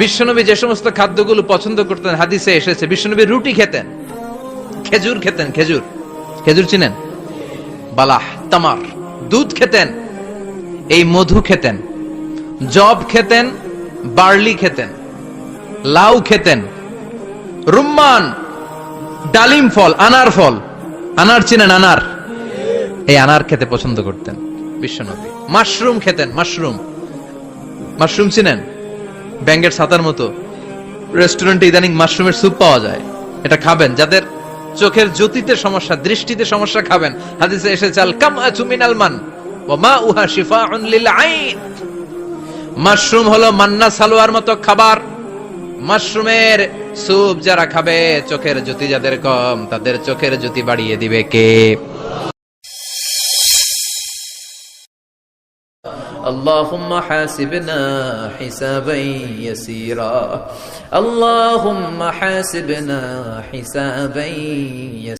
বিশ্বনবী যে সমস্ত খাদ্যগুলো পছন্দ করতেন হাদিসে এসেছে, বিশ্বনবী রুটি খেতেন, খেজুর খেতেন, খেজুর, খেজুর চিনেন, বালাহ, তামার, দুধ খেতেন, এই মধু খেতেন, জব খেতেন, বার্লি খেতেন, লাউ খেতেন, রুম্মান, ডালিম ফল, আনার ফল, আনার চিনেন, আনার, এই আনার খেতে পছন্দ করতেন বিশ্বনবী। মাশরুম খেতেন, মাশরুম, মাশরুম চিনেন, ব্যাঙ্গের ছাতার মতো, রেস্টুরেন্টে ইদানিং মাশরুমের স্যুপ পাওয়া যায়, এটা খাবেন। যাদের চোখের জ্যোতিতে সমস্যা, দৃষ্টিতে সমস্যা, খাবেন। হাদিসে এসেছে আল কামআতু মিনাল মান ওয়া মাউহা শিফাউন লিল আইন। মাশরুম হলো মান্না সালোয়ার মতো খাবার। মাশরুমের স্যুপ যারা খাবে, চোখের জ্যোতি যাদের কম, তাদের চোখের জ্যোতি বাড়িয়ে দিবে কে? اللهم حاسبنا حسابا يسيرا اللهم حاسبنا حسابا يسيرا